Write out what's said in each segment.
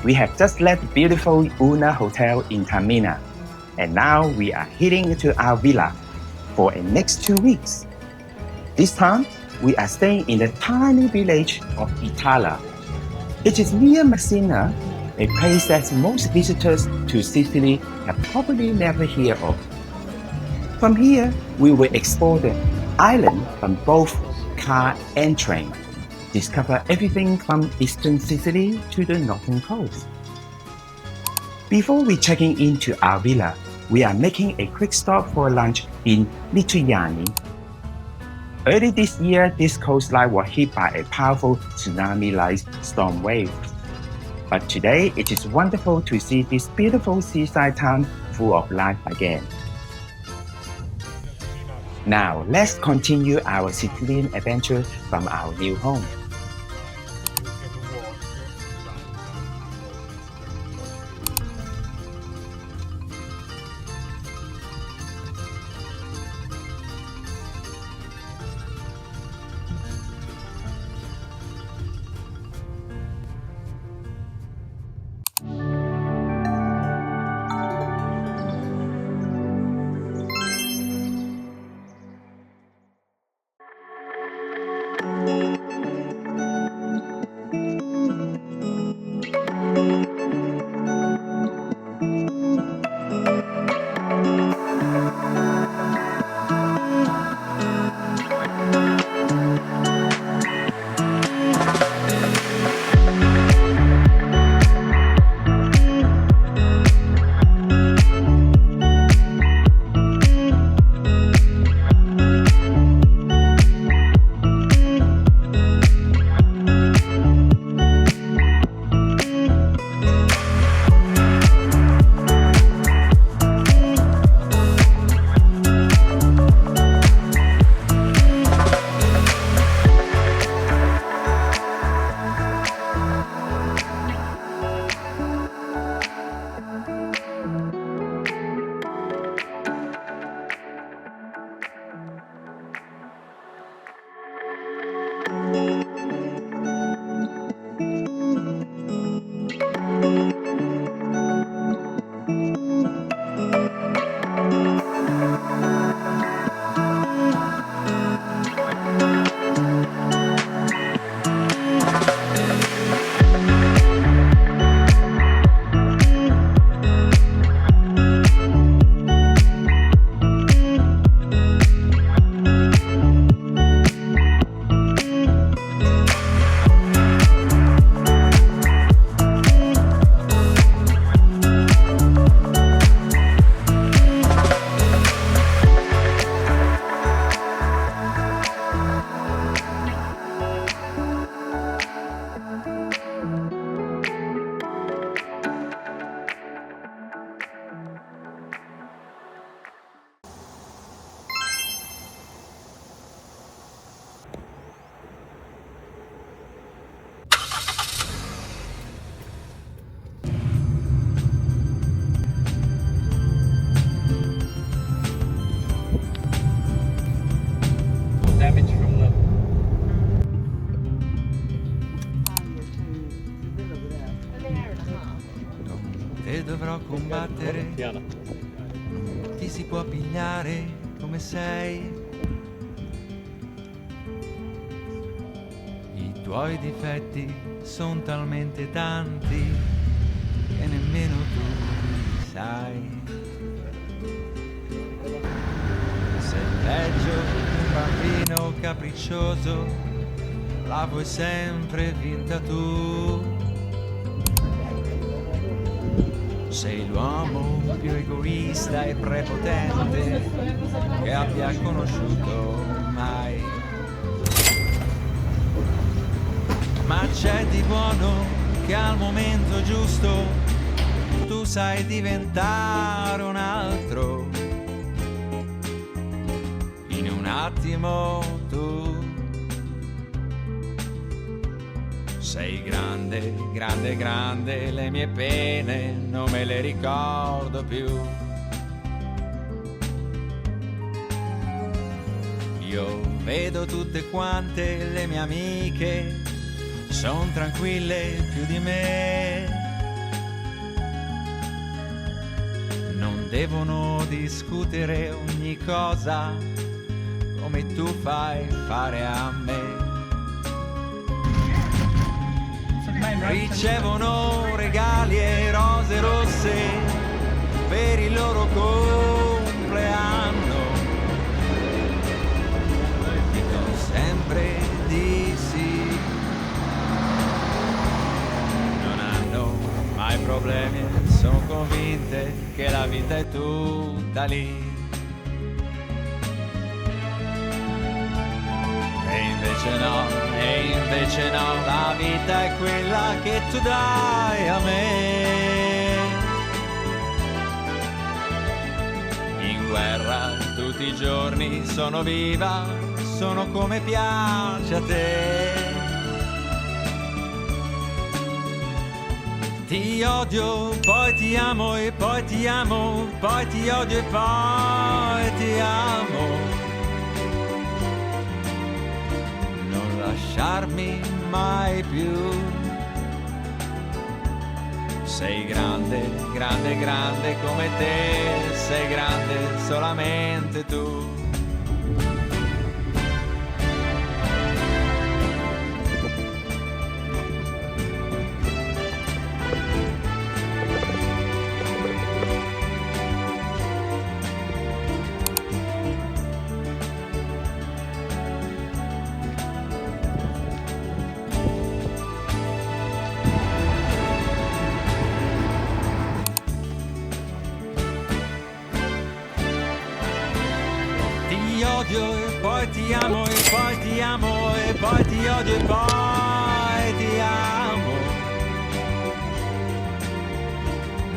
We have just left the beautiful Una Hotel in Taormina, and now we are heading to our villa for the next 2 weeks. This time, we are staying in the tiny village of Itala. It is near Messina, a place that most visitors to Sicily have probably never heard of. From here, we will explore the island from both car and train, discover everything from eastern Sicily to the northern coast. Before we check into our villa, we are making a quick stop for lunch in Itala. Early this year, this coastline was hit by a powerful tsunami-like storm wave. But today, it is wonderful to see this beautiful seaside town full of life again. Now, let's continue our Sicilian adventure from our new home. Te dovrò combattere, ti si può pigliare come sei. I tuoi difetti sono talmente tanti che nemmeno tu li sai. Sei peggio di un bambino capriccioso, la vuoi sempre vinta tu. Sei l'uomo più egoista e prepotente che abbia conosciuto mai. Ma c'è di buono che al momento giusto tu sai diventare un altro. In un attimo tu sei grande, grande, grande, le mie pene non me le ricordo più. Io vedo tutte quante le mie amiche, son tranquille più di me. devono discutere ogni cosa come tu fai fare a me. Ricevono regali e rose rosse per il loro compleanno. Dicono sempre di sì. Non hanno mai problemi, sono convinte che la vita è tutta lì. E invece no, la vita è quella che tu dai a me. In guerra tutti i giorni sono viva, sono come piace a te. Ti odio, poi ti amo e poi ti amo, poi ti odio e poi ti amo. Lasciarmi mai più. Sei grande, grande, grande come te, sei grande solamente tu. E poi ti amo e poi ti amo e poi ti odio e poi ti amo.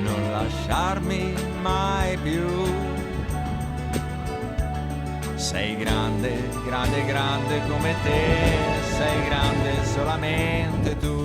Non lasciarmi mai più. Sei grande, grande, grande come te, sei grande solamente tu.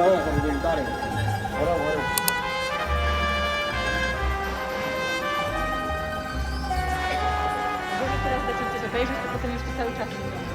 Możesz teraz dać im coś obejrzeć, to potem jeszcze cały czas nie ma.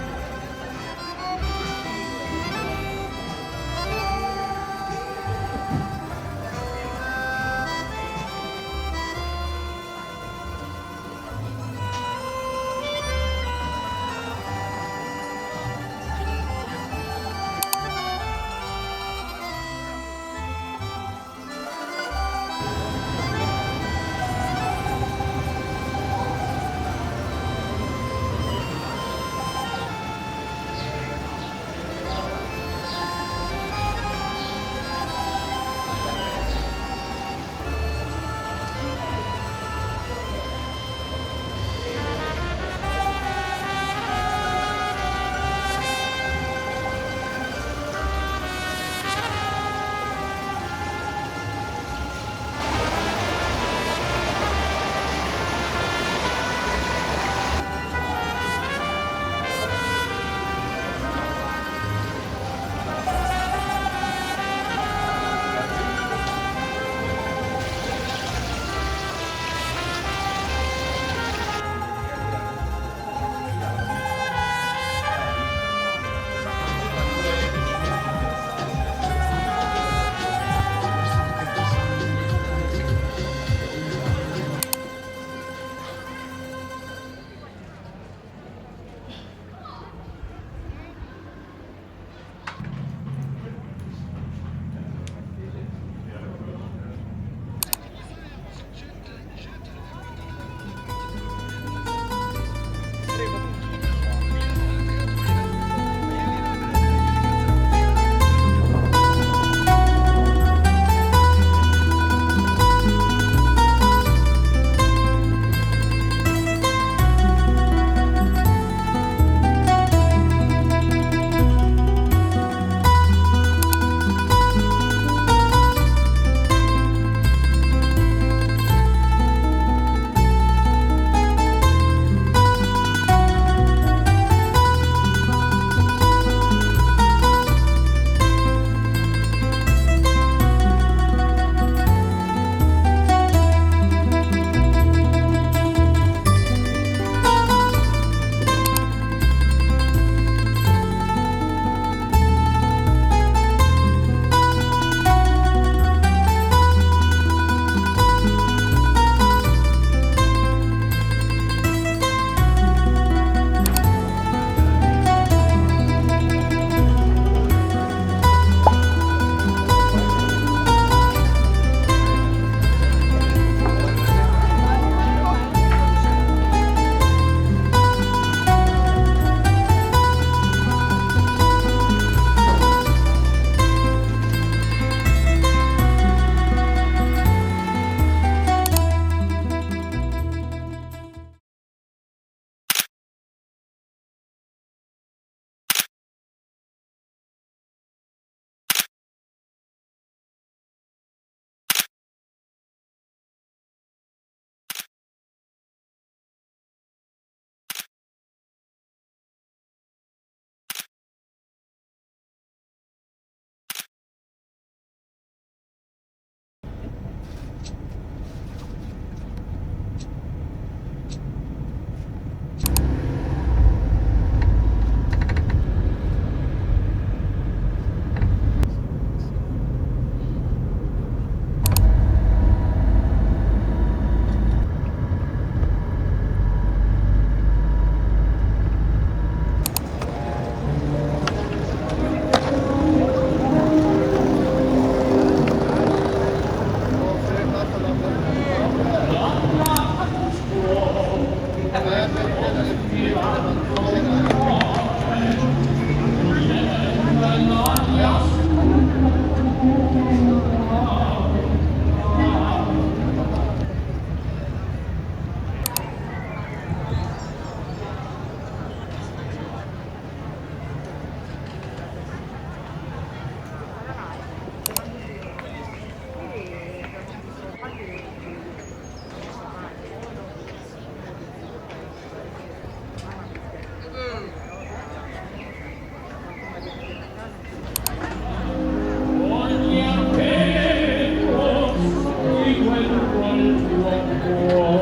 Bowiewongworld.